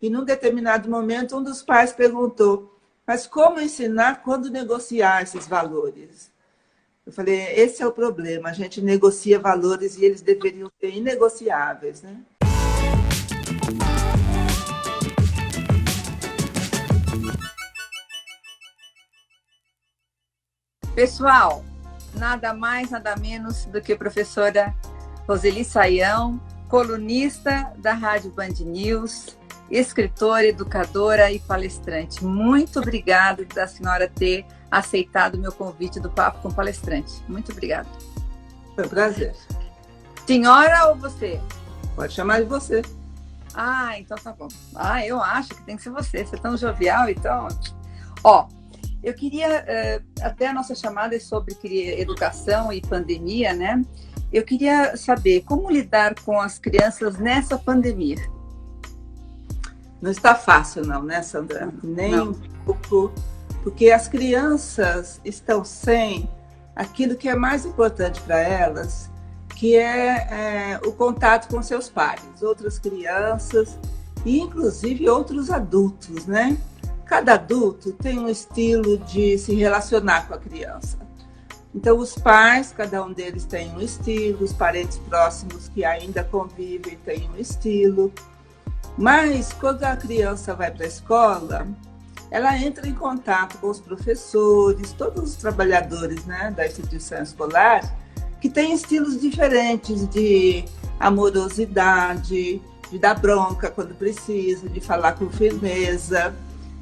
E num determinado momento, um dos pais perguntou: mas como ensinar quando negociar esses valores? Eu falei: esse é o problema, a gente negocia valores e eles deveriam ser inegociáveis, né? Pessoal, nada mais, nada menos do que a professora Roseli Saião, colunista da Rádio Band News, escritora, educadora e palestrante. Muito obrigada da senhora ter aceitado o meu convite do Papo com Palestrante. Muito obrigada. Foi um prazer. Senhora ou você? Pode chamar de você. Ah, então tá bom. Ah, eu acho que tem que ser você. Você é tão jovial, então... Ó, eu queria... até a nossa chamada é sobre educação e pandemia, né? Eu queria saber como lidar com as crianças nessa pandemia. Não está fácil, não, né, Sandra? Nem Não. um pouco, porque as crianças estão sem aquilo que é mais importante para elas, que é o contato com seus pares, outras crianças e, inclusive, outros adultos, né? Cada adulto tem um estilo de se relacionar com a criança. Então, os pais, cada um deles tem um estilo, os parentes próximos que ainda convivem têm um estilo. Mas, quando a criança vai para a escola, ela entra em contato com os professores, todos os trabalhadores, né, da instituição escolar, que têm estilos diferentes de amorosidade, de dar bronca quando precisa, de falar com firmeza.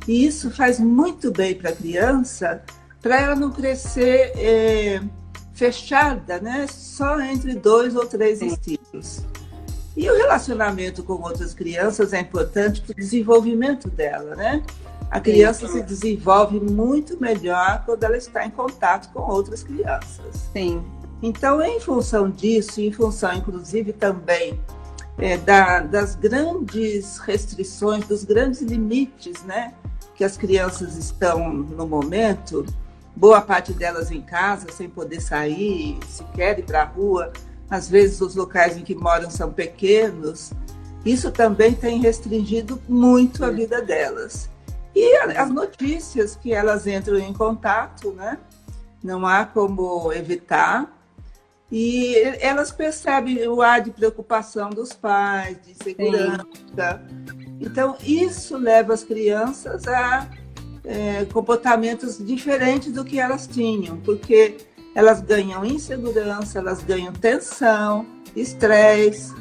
E isso faz muito bem para a criança, para ela não crescer fechada, né, só entre 2 ou 3 estilos. E o relacionamento com outras crianças é importante para o desenvolvimento dela, né? A criança se desenvolve muito melhor quando ela está em contato com outras crianças. Sim. Então, em função disso, em função, inclusive, também das grandes restrições, dos grandes limites, né, que as crianças estão no momento, boa parte delas em casa, sem poder sair, sequer ir para a rua, às vezes os locais em que moram são pequenos, isso também tem restringido muito a vida delas. E as notícias que elas entram em contato, né? Não há como evitar. E elas percebem o ar de preocupação dos pais, de segurança. Sim. Então, isso leva as crianças a comportamentos diferentes do que elas tinham, porque elas ganham insegurança, elas ganham tensão, estresse,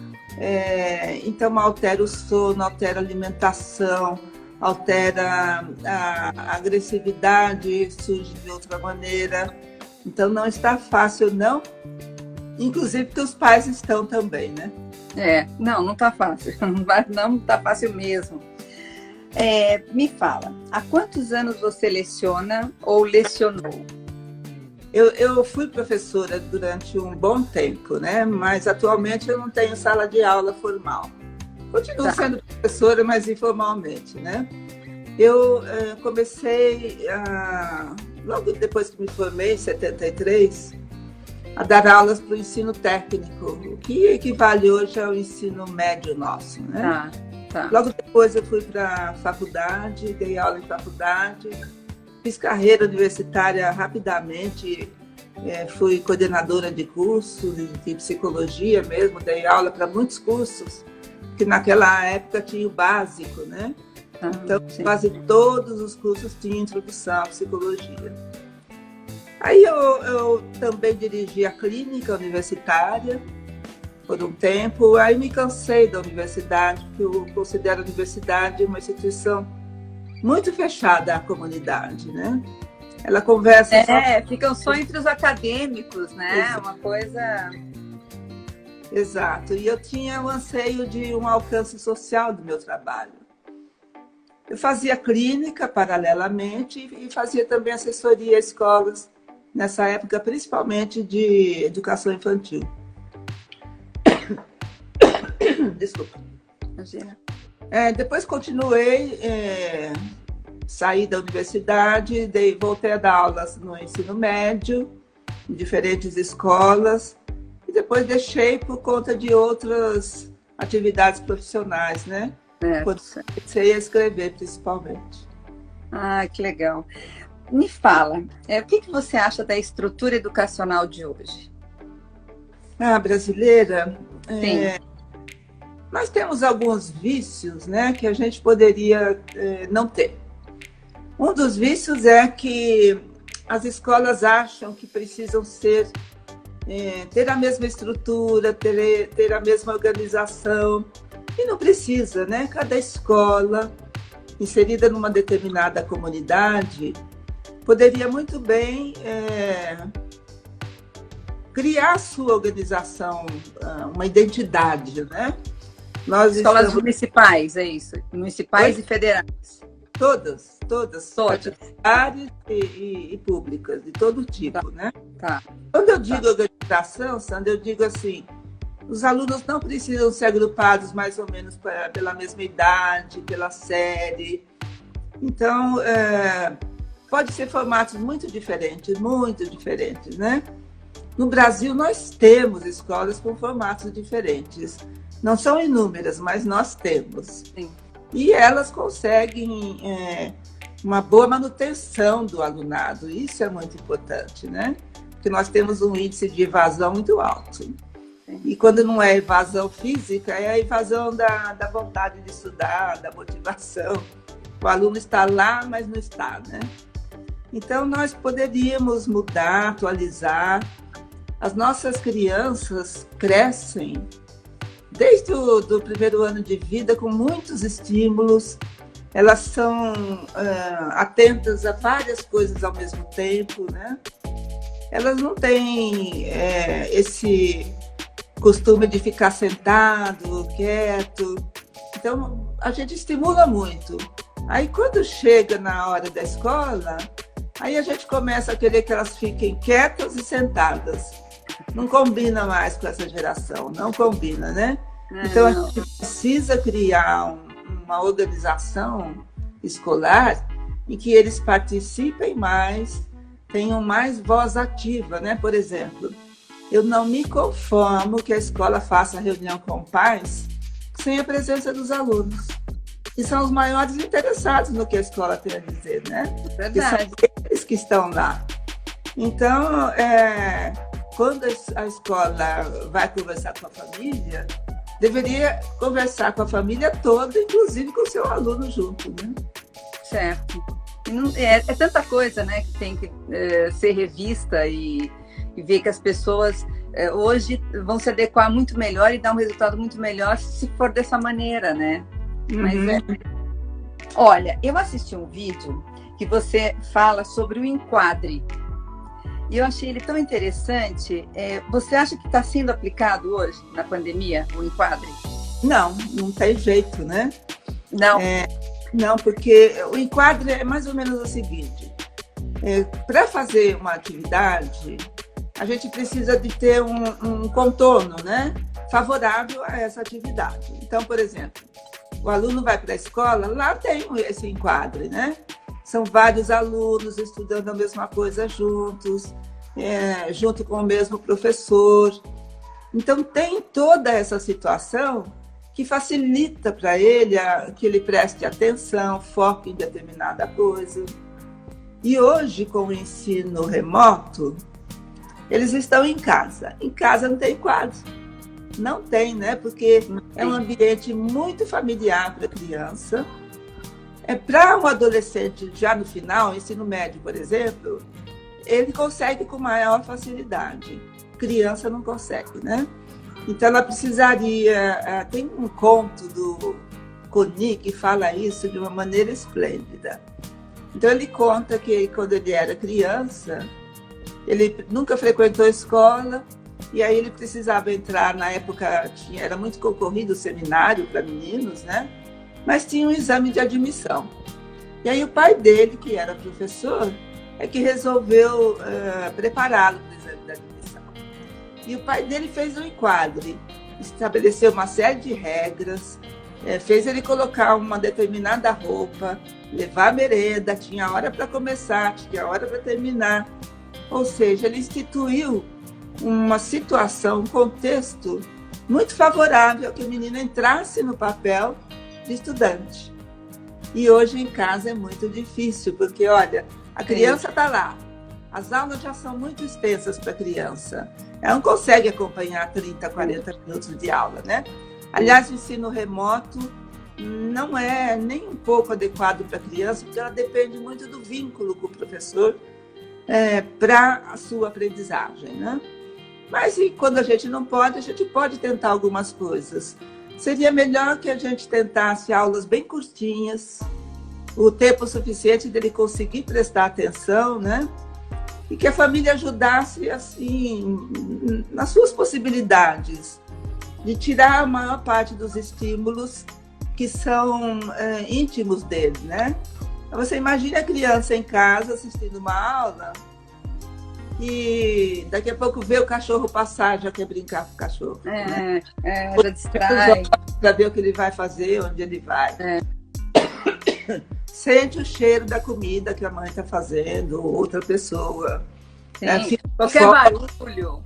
então altera o sono, altera a alimentação, altera a agressividade, surge de outra maneira. Então não está fácil, não. Inclusive porque os pais estão também, né? Não está fácil. Não está fácil mesmo. Me fala, há quantos anos você leciona ou lecionou? Eu fui professora durante um bom tempo, né? Mas atualmente eu não tenho sala de aula formal. Continuo sendo professora, mas informalmente, né? Eu comecei, logo depois que me formei, em 73, a dar aulas para o ensino técnico, o que equivale hoje ao ensino médio nosso, né? Logo depois eu fui para a faculdade, dei aula em faculdade, fiz carreira universitária rapidamente, fui coordenadora de curso de psicologia mesmo, dei aula para muitos cursos, que naquela época tinha o básico, né? Então, quase todos os cursos tinham introdução à psicologia. Aí eu também dirigi a clínica universitária por um tempo, aí me cansei da universidade, porque eu considero a universidade uma instituição muito fechada à comunidade, né? Ela conversa... ficam só entre os acadêmicos, né? Exato. Uma coisa... Exato. E eu tinha o anseio de um alcance social do meu trabalho. Eu fazia clínica paralelamente e fazia também assessoria a escolas, nessa época, principalmente de educação infantil. Desculpa. Imagina. Depois continuei... Saí da universidade, voltei a dar aulas no ensino médio, em diferentes escolas, e depois deixei por conta de outras atividades profissionais, né? quando comecei a escrever, principalmente. Ah, que legal. Me fala, o que você acha da estrutura educacional de hoje? Brasileira, Sim. Nós temos alguns vícios, né, que a gente poderia não ter. Um dos vícios é que as escolas acham que precisam ter a mesma estrutura, ter a mesma organização, e não precisa, né? Cada escola, inserida numa determinada comunidade, poderia muito bem criar sua organização, uma identidade, né? Escolas municipais, é isso? Municipais e federais. Todas. Particulares e públicas, de todo tipo, né? Tá. Quando eu digo organização, Sandra, eu digo assim, os alunos não precisam ser agrupados mais ou menos pela mesma idade, pela série. Então, pode ser formatos muito diferentes, né? No Brasil, nós temos escolas com formatos diferentes. Não são inúmeras, mas nós temos. Sim. E elas conseguem uma boa manutenção do alunado. Isso é muito importante, né? Porque nós temos um índice de evasão muito alto. Sim. E quando não é evasão física, é a evasão da vontade de estudar, da motivação. O aluno está lá, mas não está, né? Então, nós poderíamos mudar, atualizar. As nossas crianças crescem desde o primeiro ano de vida com muitos estímulos. Elas são atentas a várias coisas ao mesmo tempo, né? Elas não têm esse costume de ficar sentado, quieto. Então, a gente estimula muito. Aí, quando chega na hora da escola, aí a gente começa a querer que elas fiquem quietas e sentadas. Não combina mais com essa geração, não combina, né? Então, a gente precisa criar uma organização escolar em que eles participem mais, tenham mais voz ativa, né? Por exemplo, eu não me conformo que a escola faça reunião com pais sem a presença dos alunos, que são os maiores interessados no que a escola tem a dizer, né? Verdade. Que são eles que estão lá. Então, quando a escola vai conversar com a família, deveria conversar com a família toda, inclusive com o seu aluno junto, né? Certo. É tanta coisa, né, que tem que ser revista e ver que as pessoas hoje vão se adequar muito melhor e dar um resultado muito melhor se for dessa maneira, né? Mas olha, eu assisti um vídeo que você fala sobre o enquadre. E eu achei ele tão interessante. Você acha que está sendo aplicado hoje, na pandemia, o enquadre? Não tem jeito, né? Não. Não, porque o enquadre é mais ou menos o seguinte. Para fazer uma atividade, a gente precisa de ter um contorno, né, favorável a essa atividade. Então, por exemplo, o aluno vai para a escola, lá tem esse enquadre, né? São vários alunos estudando a mesma coisa juntos, junto com o mesmo professor. Então, tem toda essa situação que facilita para ele que ele preste atenção, foque em determinada coisa. E hoje, com o ensino remoto, eles estão em casa. Em casa não tem quadro. Não tem, né? Porque é um ambiente muito familiar para a criança. Para um adolescente, já no final, ensino médio, por exemplo, ele consegue com maior facilidade. Criança não consegue, né? Então, ela precisaria... Tem um conto do Coni que fala isso de uma maneira esplêndida. Então, ele conta que quando ele era criança, ele nunca frequentou a escola, e aí ele precisava entrar, na época era muito concorrido o seminário para meninos, né? Mas tinha um exame de admissão. E aí o pai dele, que era professor, que resolveu prepará-lo para o exame de admissão. E o pai dele fez um enquadre, estabeleceu uma série de regras, fez ele colocar uma determinada roupa, levar merenda, tinha hora para começar, tinha hora para terminar. Ou seja, ele instituiu uma situação, um contexto muito favorável que o menino entrasse no papel de estudante. E hoje em casa é muito difícil, porque, olha, a criança está lá. As aulas já são muito extensas para a criança. Ela não consegue acompanhar 30, 40 minutos de aula, né? Aliás, o ensino remoto não é nem um pouco adequado para a criança, porque ela depende muito do vínculo com o professor para a sua aprendizagem, né? Mas e quando a gente não pode, a gente pode tentar algumas coisas. Seria melhor que a gente tentasse aulas bem curtinhas, o tempo suficiente dele conseguir prestar atenção, né? E que a família ajudasse, assim, nas suas possibilidades, de tirar a maior parte dos estímulos que são íntimos dele, né? Você imagina a criança em casa assistindo uma aula e daqui a pouco vê o cachorro passar, já quer brincar com o cachorro. Já distrai. Para ver o que ele vai fazer, onde ele vai. Sente o cheiro da comida que a mãe está fazendo, ou outra pessoa. Qualquer barulho.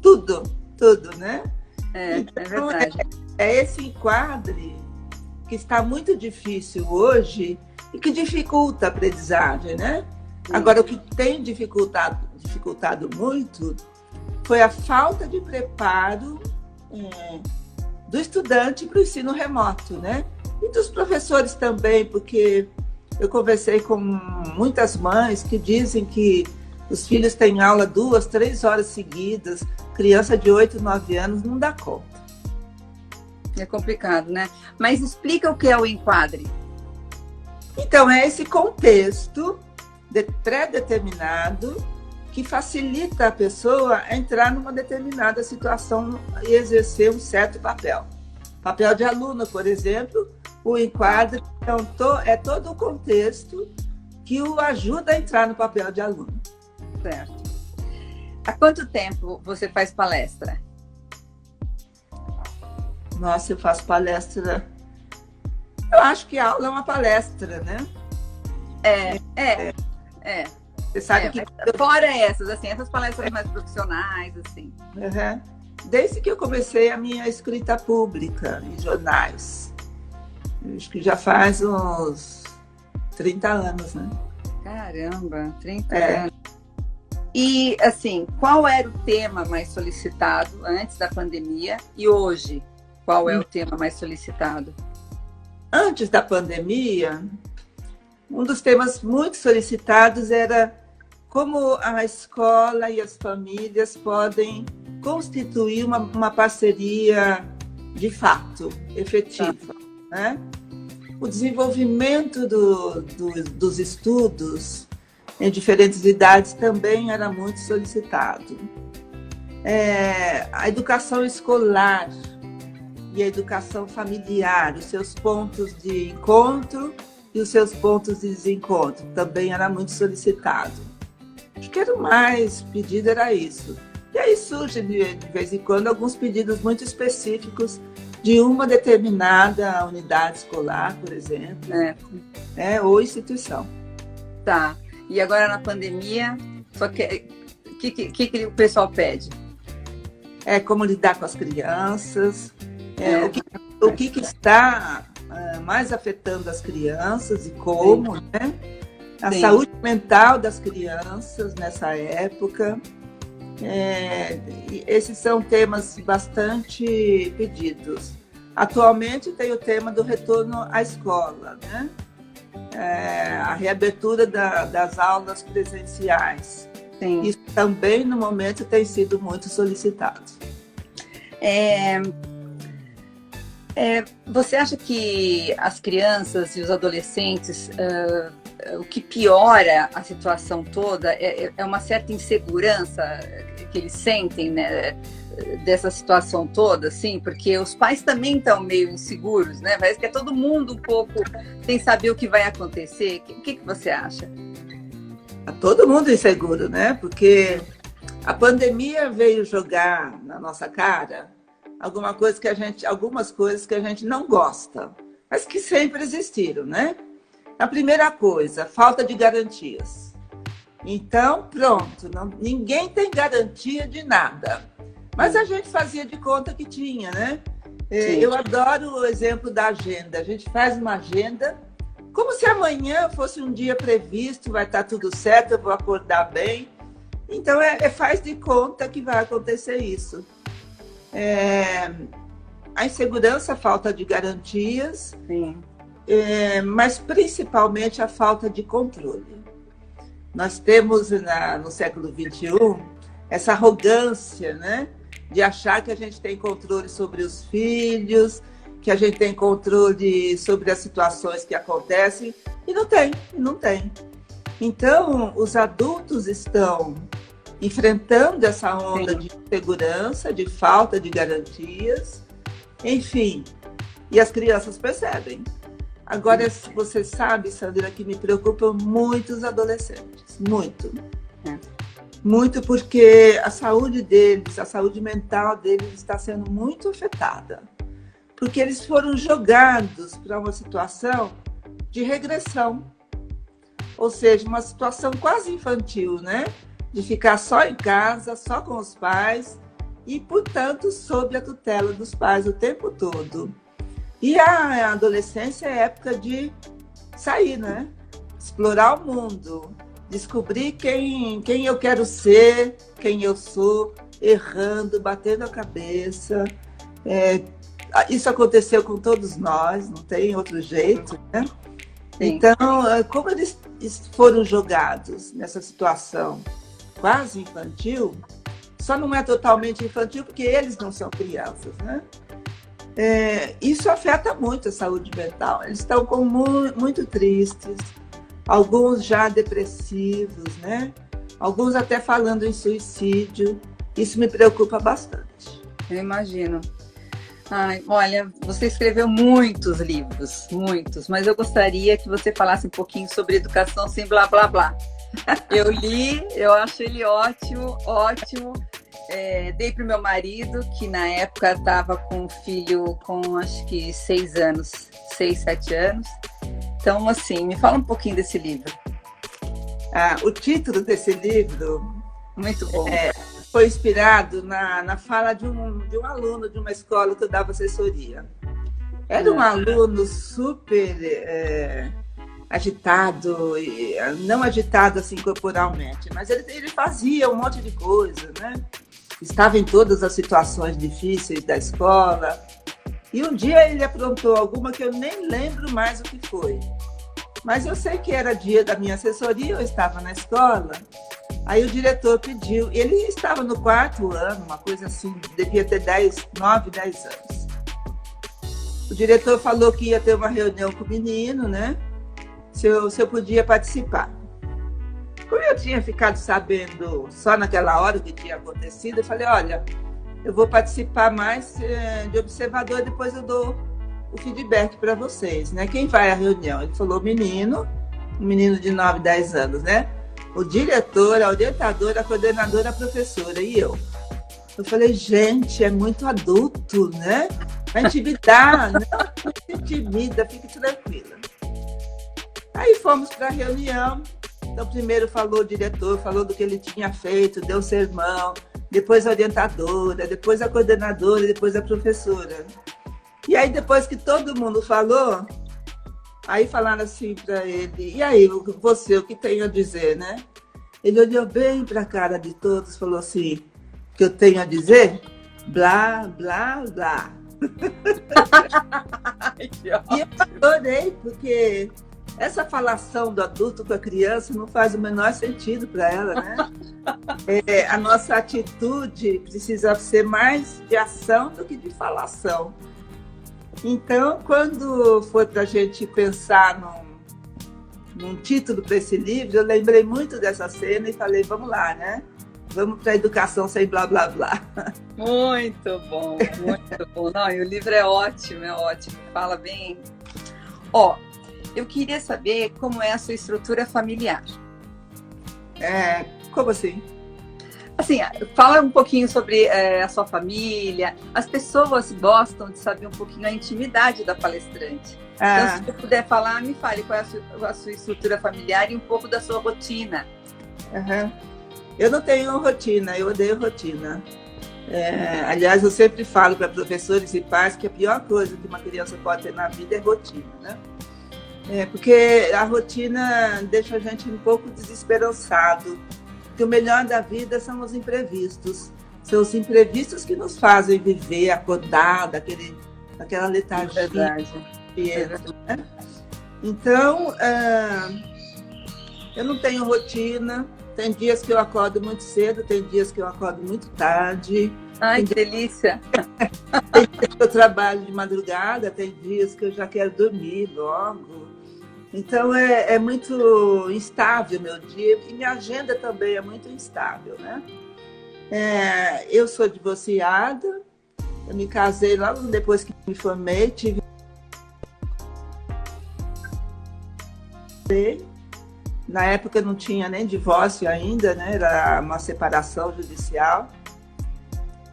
Tudo, né? Então, é verdade. É esse enquadre que está muito difícil hoje e que dificulta a aprendizagem, né? Agora, o que tem dificultado muito foi a falta de preparo do estudante para o ensino remoto, né? E dos professores também, porque eu conversei com muitas mães que dizem que os filhos têm aula 2, 3 horas seguidas, criança de 8, 9 anos não dá conta. É complicado, né? Mas explica o que é o enquadre. Então, é esse contexto pré-determinado que facilita a pessoa a entrar numa determinada situação e exercer um certo papel. Papel de aluno, por exemplo, o enquadre é todo o contexto que o ajuda a entrar no papel de aluno. Certo. Há quanto tempo você faz palestra? Nossa, eu faço palestra. Eu acho que a aula é uma palestra, né? Você sabe que... Fora essas, assim, essas palestras mais profissionais, assim. Uhum. Desde que eu comecei a minha escrita pública em jornais. Acho que já faz uns 30 anos, né? Caramba, 30 anos. E, assim, qual era o tema mais solicitado antes da pandemia e hoje? Qual é o tema mais solicitado? Antes da pandemia, um dos temas muito solicitados era como a escola e as famílias podem constituir uma parceria de fato, efetiva, né? O desenvolvimento dos estudos em diferentes idades também era muito solicitado. A educação escolar e a educação familiar, os seus pontos de encontro e os seus pontos de desencontro, também era muito solicitado. Acho que era o mais pedido, era isso. E aí surge, de vez em quando, alguns pedidos muito específicos de uma determinada unidade escolar, por exemplo, ou instituição. Tá. E agora na pandemia, só que o pessoal pede? Como lidar com as crianças, o que está mais afetando as crianças e como, né? A saúde mental das crianças nessa época. Esses são temas bastante pedidos. Atualmente tem o tema do retorno à escola, né? A reabertura das aulas presenciais. Sim. Isso também, no momento, tem sido muito solicitado. Você acha que as crianças e os adolescentes, o que piora a situação toda é uma certa insegurança que eles sentem, né, dessa situação toda, assim, porque os pais também estão meio inseguros, né? Parece que é todo mundo um pouco sem saber o que vai acontecer. O que você acha? Tá todo mundo inseguro, né? Porque a pandemia veio jogar na nossa cara algumas coisas que a gente não gosta, mas que sempre existiram, né? A primeira coisa, falta de garantias. Então, pronto, ninguém tem garantia de nada. Mas a gente fazia de conta que tinha, né? Eu adoro o exemplo da agenda. A gente faz uma agenda como se amanhã fosse um dia previsto, vai estar tudo certo, eu vou acordar bem. Então, faz de conta que vai acontecer isso. A insegurança, a falta de garantias, mas principalmente a falta de controle. Nós temos no século XXI essa arrogância, né, de achar que a gente tem controle sobre os filhos, que a gente tem controle sobre as situações que acontecem, e não tem. Então, os adultos estão enfrentando essa onda de insegurança, de falta de garantias, enfim, e as crianças percebem. Agora, você sabe, Sandra, que me preocupam muito os adolescentes, muito. Muito porque a saúde deles, a saúde mental deles está sendo muito afetada. Porque eles foram jogados para uma situação de regressão. Ou seja, uma situação quase infantil, né? De ficar só em casa, só com os pais e, portanto, sob a tutela dos pais o tempo todo. E a adolescência é época de sair, né? Explorar o mundo, descobrir quem eu quero ser, quem eu sou, errando, batendo a cabeça. Isso aconteceu com todos nós, não tem outro jeito, né? Então, como eles foram jogados nessa situação quase infantil, só não é totalmente infantil porque eles não são crianças, né? Isso afeta muito a saúde mental. Eles estão muito tristes, alguns já depressivos, né? Alguns até falando em suicídio. Isso me preocupa bastante. Eu imagino. Olha, você escreveu muitos livros, muitos, mas eu gostaria que você falasse um pouquinho sobre educação sem blá, blá, blá. Eu li, eu acho ele ótimo, ótimo. Dei para o meu marido, que na época estava com um filho com acho que 6 anos, 6, 7 anos. Então, assim, me fala um pouquinho desse livro. O título desse livro... Muito bom. Foi inspirado na fala de um aluno de uma escola que eu dava assessoria. Era um aluno super agitado, não agitado assim corporalmente, mas ele fazia um monte de coisa, né? Estava em todas as situações difíceis da escola. E um dia ele aprontou alguma que eu nem lembro mais o que foi. Mas eu sei que era dia da minha assessoria, eu estava na escola. Aí o diretor pediu, ele estava no 4º ano, uma coisa assim, devia ter 9, 10 anos. O diretor falou que ia ter uma reunião com o menino, né? Se eu podia participar. Como eu tinha ficado sabendo só naquela hora o que tinha acontecido, eu falei, olha, eu vou participar mais de observador, depois eu dou o feedback para vocês, né? Quem vai à reunião? Ele falou, um menino de 9, 10 anos, né? O diretor, a orientadora, a coordenadora, a professora e eu. Eu falei, gente, é muito adulto, né? Vai intimidar, não se intimida, fique tranquila. Aí fomos para a reunião. Então, primeiro falou o diretor, falou do que ele tinha feito, deu sermão, depois a orientadora, depois a coordenadora, depois a professora. E aí, depois que todo mundo falou, aí falaram assim para ele, e aí, você, o que tem a dizer, né? Ele olhou bem para a cara de todos, falou assim, o que eu tenho a dizer? Blá, blá, blá. E eu adorei, porque essa falação do adulto com a criança não faz o menor sentido para ela, né? A nossa atitude precisa ser mais de ação do que de falação. Então, quando foi para a gente pensar num título para esse livro, eu lembrei muito dessa cena e falei, vamos lá, né? Vamos para a educação sem blá, blá, blá. Muito bom, muito bom. Não, e o livro é ótimo, fala bem. Eu queria saber como é a sua estrutura familiar. Como assim? Assim, fala um pouquinho sobre a sua família. As pessoas gostam de saber um pouquinho a intimidade da palestrante. Então, se você puder falar, me fale qual é a sua estrutura familiar e um pouco da sua rotina. Eu não tenho rotina, eu odeio rotina. Aliás, eu sempre falo para professores e pais que a pior coisa que uma criança pode ter na vida é rotina, né? Porque a rotina deixa a gente um pouco desesperançado. Porque o melhor da vida são os imprevistos. São os imprevistos que nos fazem viver acordado, aquela letargia. Verdade. Né? Então, eu não tenho rotina. Tem dias que eu acordo muito cedo, tem dias que eu acordo muito tarde. Ai, que delícia! Tem dias que eu trabalho de madrugada, tem dias que eu já quero dormir logo. Então, é muito instável meu dia e minha agenda também é muito instável, né? Eu sou divorciada, eu me casei logo depois que me formei, tive... Na época não tinha nem divórcio ainda, né? Era uma separação judicial.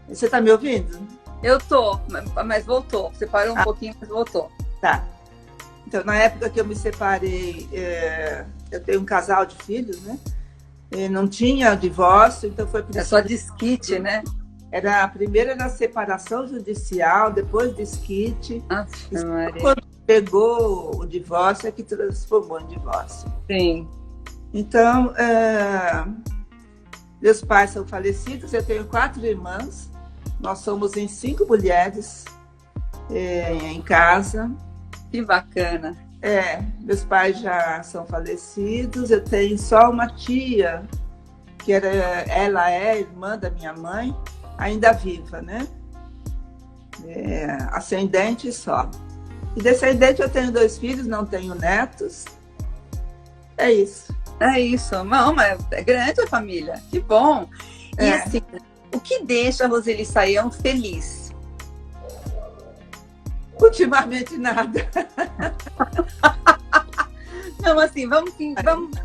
Você está me ouvindo? Eu tô, mas voltou. Você parou um pouquinho, mas voltou. Tá. Então, na época que eu me separei, eu tenho um casal de filhos, né? Não tinha divórcio, então foi... É só desquite, né? A primeira era a separação judicial, depois desquite. Quando pegou o divórcio, é que transformou em divórcio. Sim. Então, meus pais são falecidos, eu tenho 4 irmãs, nós somos em 5 mulheres em casa. Que bacana. Meus pais já são falecidos, eu tenho só uma tia, que ela é irmã da minha mãe, ainda viva, né? Ascendente só. E descendente eu tenho 2 filhos, não tenho netos. É isso. É isso. Não, mas é grande a família. Que bom. E assim, o que deixa a Roseli Saião feliz? Ultimamente nada. Não, assim, vamos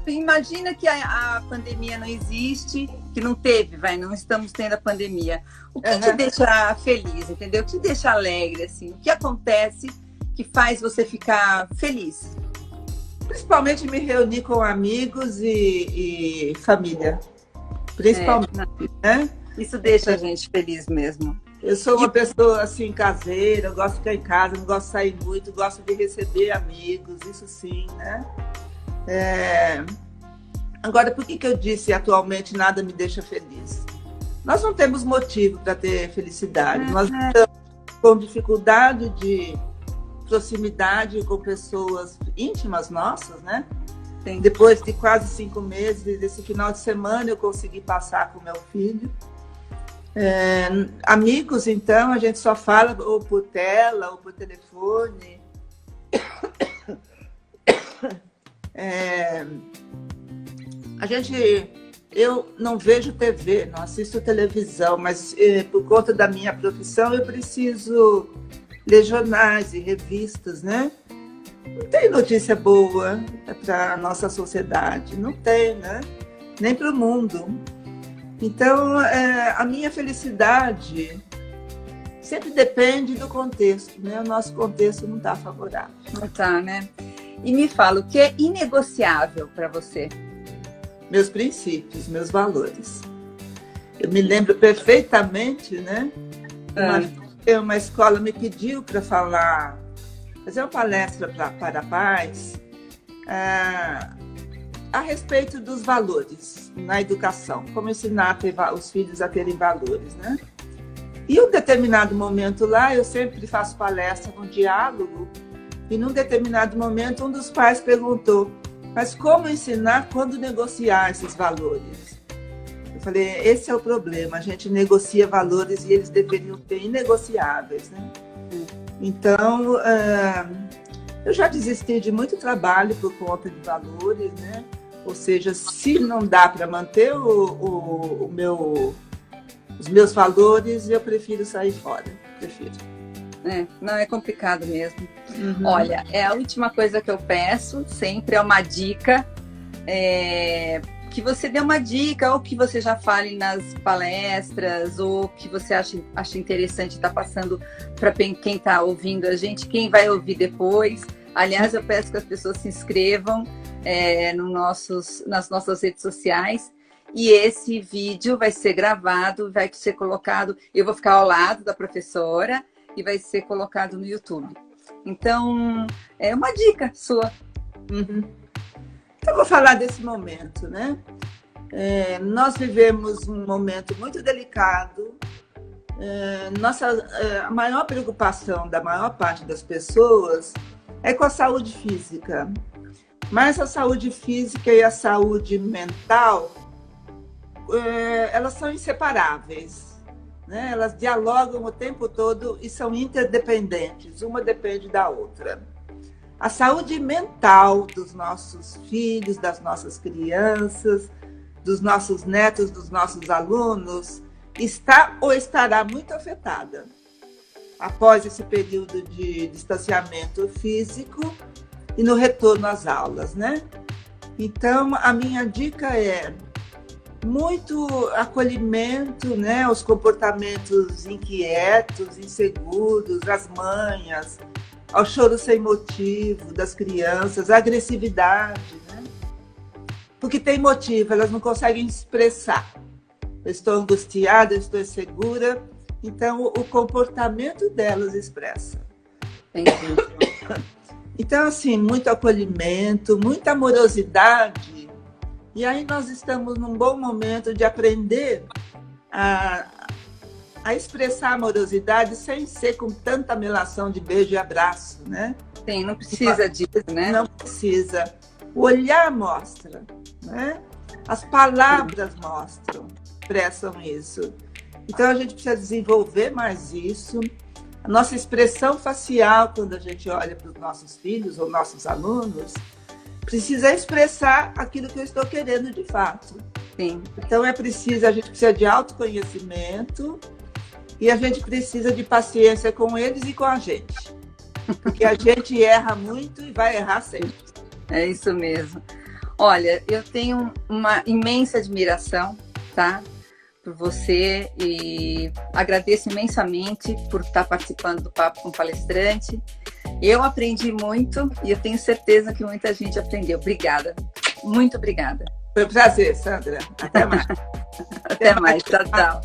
imagina que a pandemia não existe, que não teve, não estamos tendo a pandemia. O que te deixa feliz, entendeu? O que te deixa alegre, assim? O que acontece que faz você ficar feliz? Principalmente me reunir com amigos e família. Principalmente, né? Isso deixa a gente feliz mesmo. Eu sou uma pessoa assim, caseira, eu gosto de ficar em casa, não gosto de sair muito, gosto de receber amigos, isso sim, né? Agora, por que eu disse atualmente nada me deixa feliz? Nós não temos motivo para ter felicidade. Nós estamos com dificuldade de proximidade com pessoas íntimas nossas, né? Sim. Depois de quase 5 meses, desse final de semana, eu consegui passar com meu filho. Amigos, então, a gente só fala ou por tela ou por telefone. Eu não vejo TV, não assisto televisão, mas por conta da minha profissão eu preciso ler jornais e revistas, né? Não tem notícia boa para a nossa sociedade, não tem, né? Nem para o mundo. Então, a minha felicidade sempre depende do contexto, né? O nosso contexto não está favorável. Não está, né? E me fala, o que é inegociável para você? Meus princípios, meus valores. Eu me lembro perfeitamente, né? Uma escola me pediu para fazer uma palestra para pais a respeito dos valores na educação, como ensinar os filhos a terem valores, né? E em um determinado momento lá, eu sempre faço palestra no diálogo, e num determinado momento um dos pais perguntou: mas como ensinar quando negociar esses valores? Eu falei, esse é o problema, a gente negocia valores e eles deveriam ser inegociáveis, né? Então, eu já desisti de muito trabalho por conta de valores, né? Ou seja, se não dá para manter os meus valores, eu prefiro sair fora. Não, é complicado mesmo. Uhum. Olha, a última coisa que eu peço sempre é uma dica, que você dê uma dica, ou que você já fale nas palestras, ou que você acha interessante estar passando para quem está ouvindo a gente, quem vai ouvir depois. Aliás, eu peço que as pessoas se inscrevam nas nossas redes sociais. E esse vídeo vai ser gravado, vai ser colocado, eu vou ficar ao lado da professora e vai ser colocado no YouTube. Então, é uma dica sua. Uhum. Então, eu vou falar desse momento, né? Nós vivemos um momento muito delicado. A maior preocupação da maior parte das pessoas é com a saúde física. Mas a saúde física e a saúde mental, elas são inseparáveis, né? Elas dialogam o tempo todo e são interdependentes, uma depende da outra. A saúde mental dos nossos filhos, das nossas crianças, dos nossos netos, dos nossos alunos, está ou estará muito afetada após esse período de distanciamento físico e no retorno às aulas, né? Então, a minha dica é muito acolhimento, né, aos comportamentos inquietos, inseguros, às manhas, ao choro sem motivo das crianças, à agressividade, né? Porque tem motivo, elas não conseguem expressar. Eu estou angustiada, eu estou insegura, então o comportamento delas expressa. Entendi. Então, assim, muito acolhimento, muita amorosidade. E aí nós estamos num bom momento de aprender a expressar amorosidade sem ser com tanta melação de beijo e abraço, né? Sim, não precisa disso, né? Não precisa. O olhar mostra, né? As palavras mostram, expressam isso. Então, a gente precisa desenvolver mais isso. A nossa expressão facial, quando a gente olha para os nossos filhos ou nossos alunos, precisa expressar aquilo que eu estou querendo de fato. Sim. Então, a gente precisa de autoconhecimento e a gente precisa de paciência com eles e com a gente. Porque a gente erra muito e vai errar sempre. É isso mesmo. Olha, eu tenho uma imensa admiração, tá? Por você e agradeço imensamente por estar participando do Papo com Palestrante. Eu aprendi muito e eu tenho certeza que muita gente aprendeu. Obrigada. Muito obrigada. Foi um prazer, Sandra. Até mais. Até mais. Tchau, tchau.